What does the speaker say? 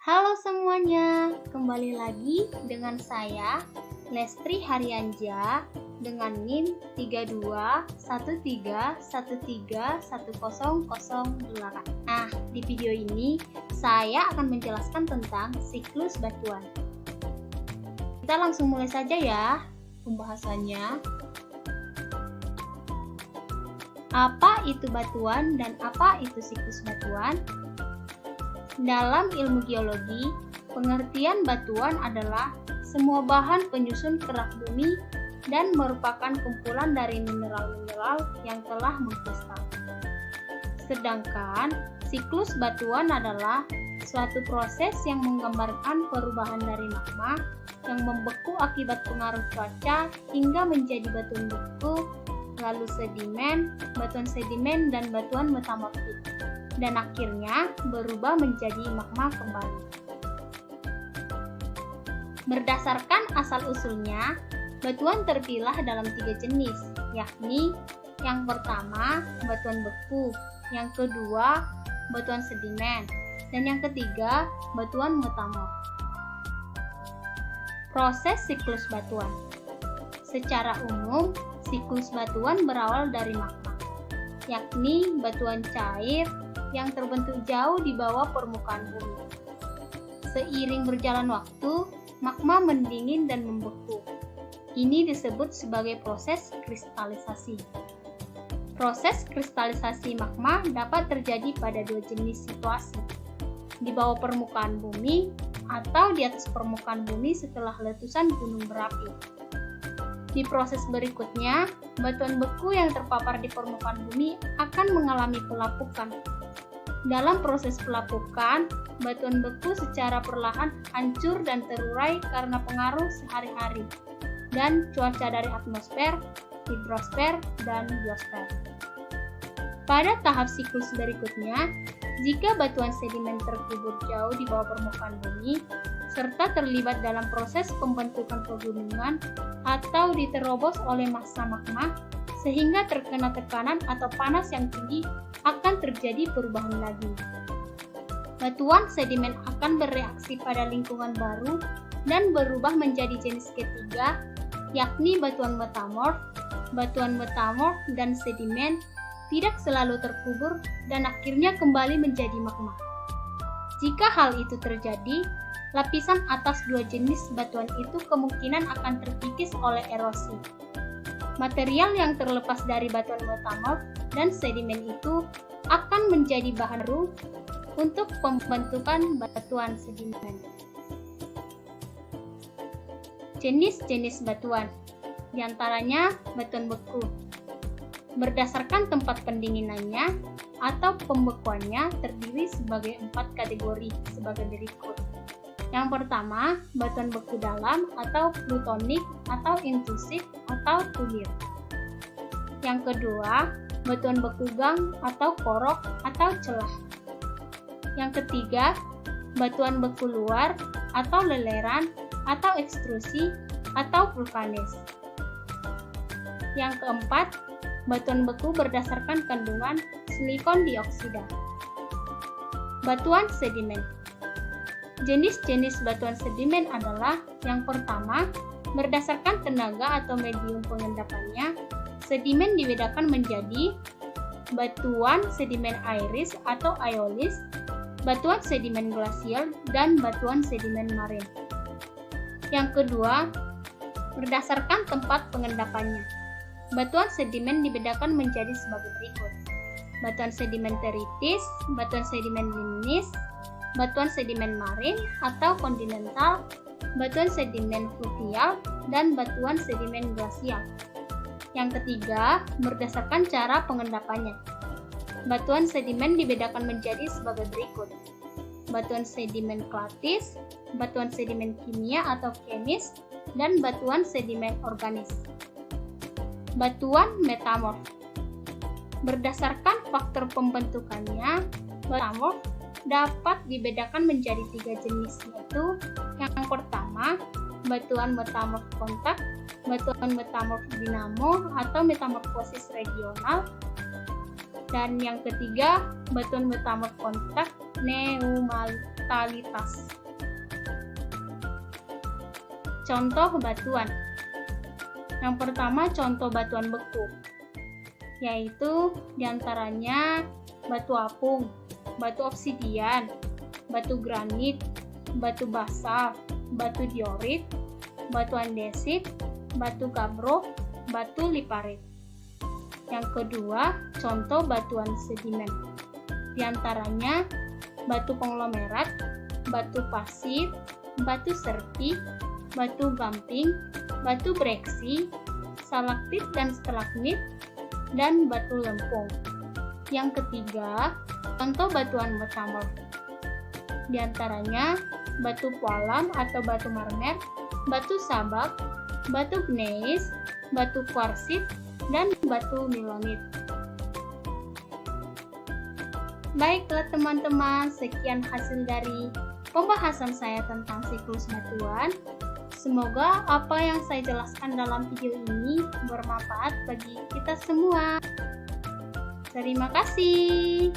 Halo semuanya, kembali lagi dengan saya Lestri Haryanja dengan NIM 3213131008. Nah, di video ini saya akan menjelaskan tentang siklus batuan. Kita langsung mulai saja ya pembahasannya. Apa itu batuan dan apa itu siklus batuan? Dalam ilmu geologi, pengertian batuan adalah semua bahan penyusun kerak bumi dan merupakan kumpulan dari mineral-mineral yang telah mengkristal. Sedangkan siklus batuan adalah suatu proses yang menggambarkan perubahan dari magma yang membeku akibat pengaruh cuaca hingga menjadi batuan beku, lalu sedimen, batuan sedimen, dan batuan metamorfik, dan akhirnya berubah menjadi magma kembali. Berdasarkan asal-usulnya, batuan terpilah dalam 3 jenis, yakni yang pertama, batuan beku, yang kedua, batuan sedimen, dan yang ketiga, batuan metamorf. Proses siklus batuan. Secara umum, siklus batuan berawal dari magma, yakni batuan cair yang terbentuk jauh di bawah permukaan bumi. Seiring berjalan waktu, magma mendingin dan membeku. Ini disebut sebagai proses kristalisasi. Proses kristalisasi magma dapat terjadi pada 2 jenis situasi, di bawah permukaan bumi atau di atas permukaan bumi setelah letusan gunung berapi. Di proses berikutnya, batuan beku yang terpapar di permukaan bumi akan mengalami pelapukan. Dalam proses pelapukan, batuan beku secara perlahan hancur dan terurai karena pengaruh sehari-hari dan cuaca dari atmosfer, hidrosfer, dan biosfer. Pada tahap siklus berikutnya, jika batuan sedimen terkubur jauh di bawah permukaan bumi, serta terlibat dalam proses pembentukan pegunungan atau diterobos oleh massa magma, sehingga terkena tekanan atau panas yang tinggi, akan terjadi perubahan lagi. Batuan sedimen akan bereaksi pada lingkungan baru dan berubah menjadi jenis ketiga, yakni batuan metamorf. Batuan metamorf dan sedimen tidak selalu terkubur dan akhirnya kembali menjadi magma. Jika hal itu terjadi, lapisan atas 2 jenis batuan itu kemungkinan akan terkikis oleh erosi. Material yang terlepas dari batuan metamorf dan sedimen itu akan menjadi bahan baru untuk pembentukan batuan sedimen. Jenis-jenis batuan, diantaranya batuan beku. Berdasarkan tempat pendinginannya atau pembekuannya terdiri sebagai 4 kategori sebagai berikut. Yang pertama, batuan beku dalam atau plutonik atau intrusif atau tulir. Yang kedua, batuan beku gang atau korok atau celah. Yang ketiga, batuan beku luar atau leleran atau ekstrusi atau vulkanis. Yang keempat, batuan beku berdasarkan kandungan silikon dioksida. Batuan sedimen. Jenis-jenis batuan sedimen adalah yang pertama, berdasarkan tenaga atau medium pengendapannya, sedimen dibedakan menjadi batuan sedimen airis atau aeolis, batuan sedimen glasial, dan batuan sedimen marin. Yang kedua, berdasarkan tempat pengendapannya, batuan sedimen dibedakan menjadi sebagai berikut: batuan sedimenteritis, batuan sedimen limnis, batuan sedimen marin atau kontinental, batuan sedimen fluvial, dan batuan sedimen glasial. Yang ketiga, berdasarkan cara pengendapannya, batuan sedimen dibedakan menjadi sebagai berikut: batuan sedimen klatis, batuan sedimen kimia atau kemis, dan batuan sedimen organis. Batuan metamorf. Berdasarkan faktor pembentukannya, metamorf dapat dibedakan menjadi 3 jenis, yaitu yang pertama, batuan metamorf kontak, batuan metamorf dinamo atau metamorfosis regional, Dan yang ketiga, batuan metamorf kontak neometalitas. Contoh batuan. Yang pertama, contoh batuan beku, yaitu diantaranya batu apung, batu obsidian, batu granit, batu basalt, batu diorit, batu andesit, batu gabbro, batu liparit. Yang kedua, contoh batuan sedimen, diantaranya batu konglomerat, batu pasir, batu serpik, batu gamping, batu breksi, stalaktit dan stalagmit, dan batu lempung. Yang ketiga, contoh batuan metamorf, diantaranya batu pualam atau batu marmer, batu sabak, batu gneis, batu kuarsit, dan batu milonit. Baiklah teman-teman, sekian hasil dari pembahasan saya tentang siklus batuan. Semoga apa yang saya jelaskan dalam video ini bermanfaat bagi kita semua. Terima kasih.